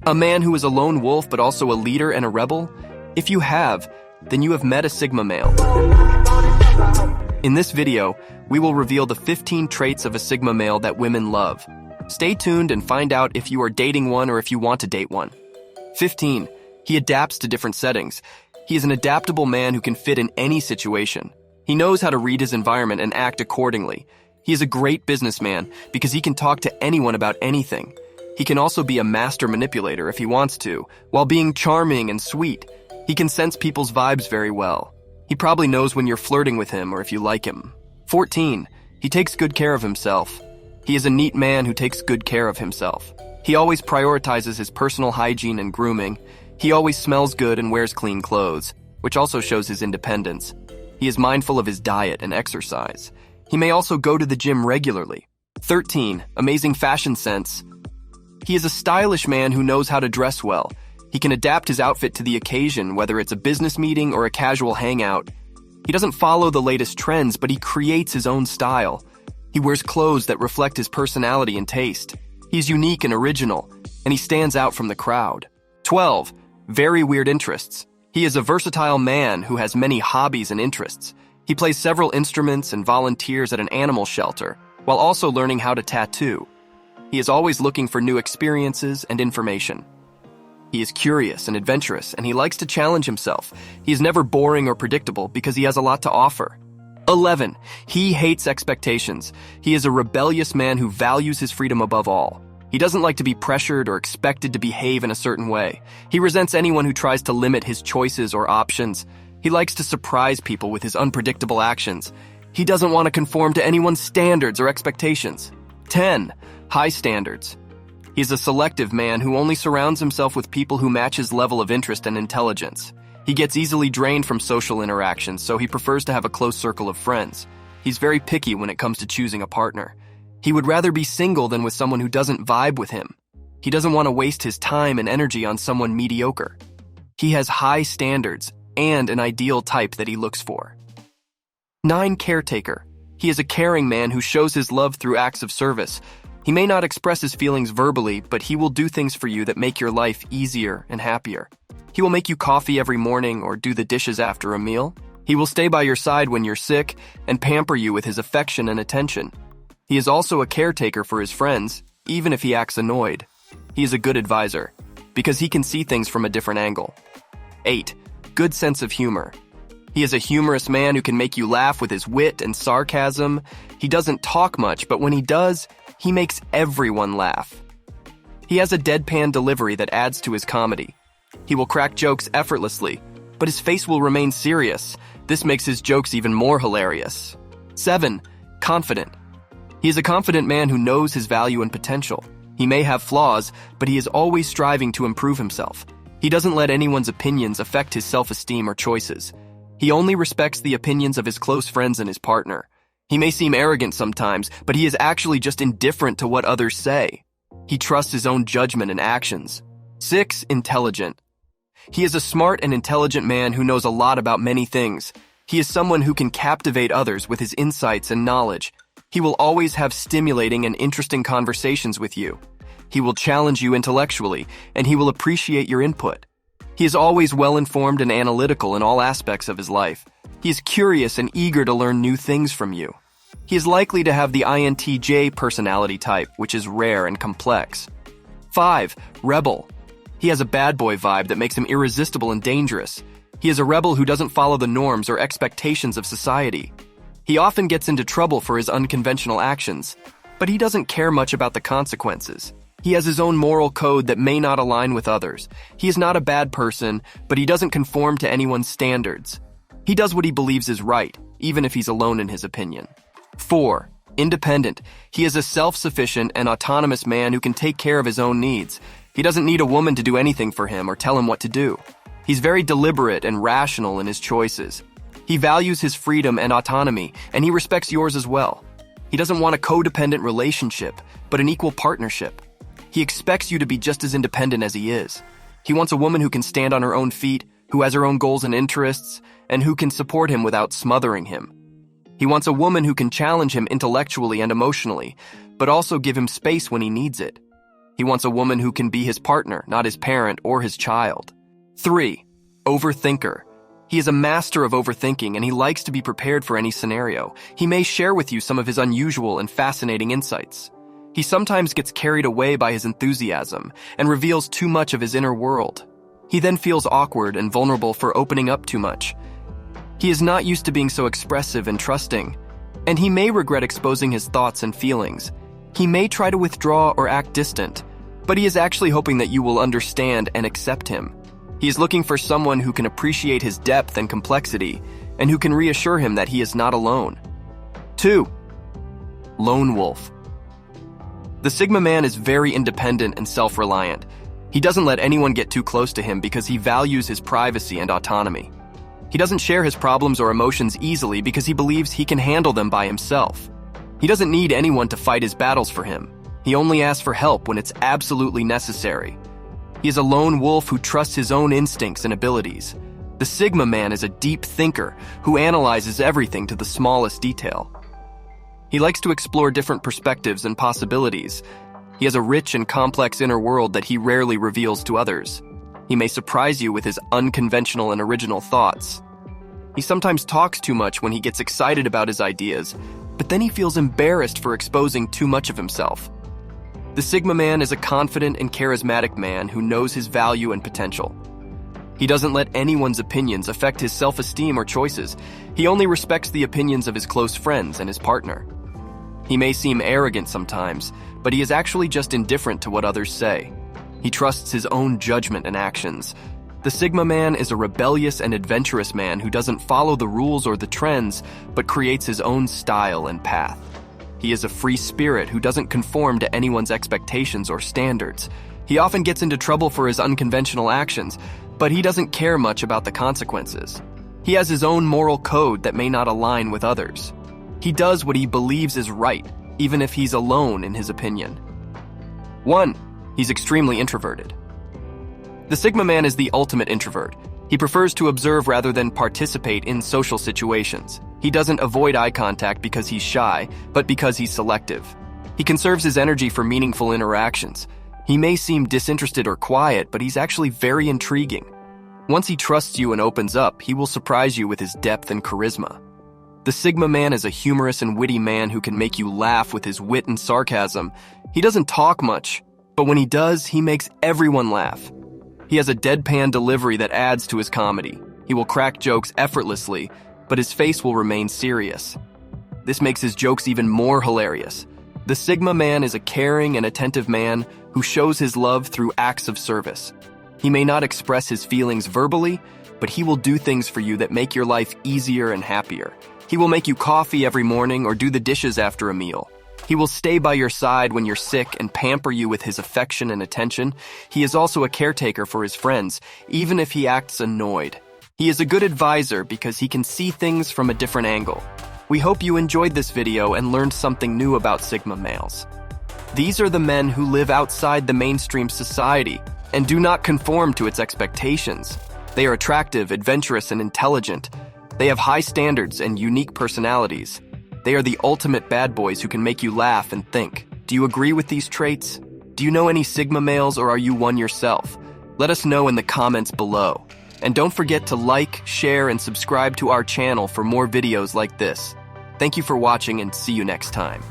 A man who is a lone wolf but also a leader and a rebel? If you have, then you have met a Sigma male. In this video, we will reveal the 15 traits of a Sigma male that women love. Stay tuned and find out if you are dating one or if you want to date one. 15. He adapts to different settings. He is an adaptable man who can fit in any situation. He knows how to read his environment and act accordingly. He is a great businessman because he can talk to anyone about anything. He can also be a master manipulator if he wants to, while being charming and sweet. He can sense people's vibes very well. He probably knows when you're flirting with him or if you like him. 14. He takes good care of himself. He is a neat man who takes good care of himself. He always prioritizes his personal hygiene and grooming. He always smells good and wears clean clothes, which also shows his independence. He is mindful of his diet and exercise. He may also go to the gym regularly. 13. Amazing fashion sense. He is a stylish man who knows how to dress well. He can adapt his outfit to the occasion, whether it's a business meeting or a casual hangout. He doesn't follow the latest trends, but he creates his own style. He wears clothes that reflect his personality and taste. He's unique and original, and he stands out from the crowd. 12. Very weird interests. He is a versatile man who has many hobbies and interests. He plays several instruments and volunteers at an animal shelter, while also learning how to tattoo. He is always looking for new experiences and information. He is curious and adventurous, and he likes to challenge himself. He is never boring or predictable because he has a lot to offer. 11. He hates expectations. He is a rebellious man who values his freedom above all. He doesn't like to be pressured or expected to behave in a certain way. He resents anyone who tries to limit his choices or options. He likes to surprise people with his unpredictable actions. He doesn't want to conform to anyone's standards or expectations. 10. High standards. He's a selective man who only surrounds himself with people who match his level of interest and intelligence. He gets easily drained from social interactions, so he prefers to have a close circle of friends. He's very picky when it comes to choosing a partner. He would rather be single than with someone who doesn't vibe with him. He doesn't want to waste his time and energy on someone mediocre. He has high standards and an ideal type that he looks for. 9. Caretaker. He is a caring man who shows his love through acts of service. He may not express his feelings verbally, but he will do things for you that make your life easier and happier. He will make you coffee every morning or do the dishes after a meal. He will stay by your side when you're sick and pamper you with his affection and attention. He is also a caretaker for his friends, even if he acts annoyed. He is a good advisor, because he can see things from a different angle. 8. Good sense of humor. He is a humorous man who can make you laugh with his wit and sarcasm. He doesn't talk much, but when he does, he makes everyone laugh. He has a deadpan delivery that adds to his comedy. He will crack jokes effortlessly, but his face will remain serious. This makes his jokes even more hilarious. 7. Confident. He is a confident man who knows his value and potential. He may have flaws, but he is always striving to improve himself. He doesn't let anyone's opinions affect his self-esteem or choices. He only respects the opinions of his close friends and his partner. He may seem arrogant sometimes, but he is actually just indifferent to what others say. He trusts his own judgment and actions. 6. Intelligent. He is a smart and intelligent man who knows a lot about many things. He is someone who can captivate others with his insights and knowledge. He will always have stimulating and interesting conversations with you. He will challenge you intellectually, and he will appreciate your input. He is always well-informed and analytical in all aspects of his life. He is curious and eager to learn new things from you. He is likely to have the INTJ personality type, which is rare and complex. 5. Rebel. He has a bad boy vibe that makes him irresistible and dangerous. He is a rebel who doesn't follow the norms or expectations of society. He often gets into trouble for his unconventional actions, but he doesn't care much about the consequences. He has his own moral code that may not align with others. He is not a bad person, but he doesn't conform to anyone's standards. He does what he believes is right, even if he's alone in his opinion. 4. Independent. He is a self-sufficient and autonomous man who can take care of his own needs. He doesn't need a woman to do anything for him or tell him what to do. He's very deliberate and rational in his choices. He values his freedom and autonomy, and he respects yours as well. He doesn't want a codependent relationship, but an equal partnership. He expects you to be just as independent as he is. He wants a woman who can stand on her own feet, who has her own goals and interests, and who can support him without smothering him. He wants a woman who can challenge him intellectually and emotionally, but also give him space when he needs it. He wants a woman who can be his partner, not his parent or his child. 3. Overthinker. He is a master of overthinking and he likes to be prepared for any scenario. He may share with you some of his unusual and fascinating insights. He sometimes gets carried away by his enthusiasm and reveals too much of his inner world. He then feels awkward and vulnerable for opening up too much. He is not used to being so expressive and trusting, and he may regret exposing his thoughts and feelings. He may try to withdraw or act distant, but he is actually hoping that you will understand and accept him. He is looking for someone who can appreciate his depth and complexity, and who can reassure him that he is not alone. 2. Lone wolf. The Sigma man is very independent and self-reliant. He doesn't let anyone get too close to him because he values his privacy and autonomy. He doesn't share his problems or emotions easily because he believes he can handle them by himself. He doesn't need anyone to fight his battles for him. He only asks for help when it's absolutely necessary. He is a lone wolf who trusts his own instincts and abilities. The Sigma man is a deep thinker who analyzes everything to the smallest detail. He likes to explore different perspectives and possibilities. He has a rich and complex inner world that he rarely reveals to others. He may surprise you with his unconventional and original thoughts. He sometimes talks too much when he gets excited about his ideas, but then he feels embarrassed for exposing too much of himself. The Sigma man is a confident and charismatic man who knows his value and potential. He doesn't let anyone's opinions affect his self-esteem or choices. He only respects the opinions of his close friends and his partner. He may seem arrogant sometimes, but he is actually just indifferent to what others say. He trusts his own judgment and actions. The Sigma man is a rebellious and adventurous man who doesn't follow the rules or the trends, but creates his own style and path. He is a free spirit who doesn't conform to anyone's expectations or standards. He often gets into trouble for his unconventional actions, but he doesn't care much about the consequences. He has his own moral code that may not align with others. He does what he believes is right, even if he's alone in his opinion. 1. He's extremely introverted. The Sigma man is the ultimate introvert. He prefers to observe rather than participate in social situations. He doesn't avoid eye contact because he's shy, but because he's selective. He conserves his energy for meaningful interactions. He may seem disinterested or quiet, but he's actually very intriguing. Once he trusts you and opens up, he will surprise you with his depth and charisma. The Sigma man is a humorous and witty man who can make you laugh with his wit and sarcasm. He doesn't talk much, but when he does, he makes everyone laugh. He has a deadpan delivery that adds to his comedy. He will crack jokes effortlessly, but his face will remain serious. This makes his jokes even more hilarious. The Sigma man is a caring and attentive man who shows his love through acts of service. He may not express his feelings verbally, but he will do things for you that make your life easier and happier. He will make you coffee every morning or do the dishes after a meal. He will stay by your side when you're sick and pamper you with his affection and attention. He is also a caretaker for his friends, even if he acts annoyed. He is a good advisor because he can see things from a different angle. We hope you enjoyed this video and learned something new about Sigma males. These are the men who live outside the mainstream society and do not conform to its expectations. They are attractive, adventurous, and intelligent. They have high standards and unique personalities. They are the ultimate bad boys who can make you laugh and think. Do you agree with these traits? Do you know any Sigma males or are you one yourself? Let us know in the comments below. And don't forget to like, share, and subscribe to our channel for more videos like this. Thank you for watching and see you next time.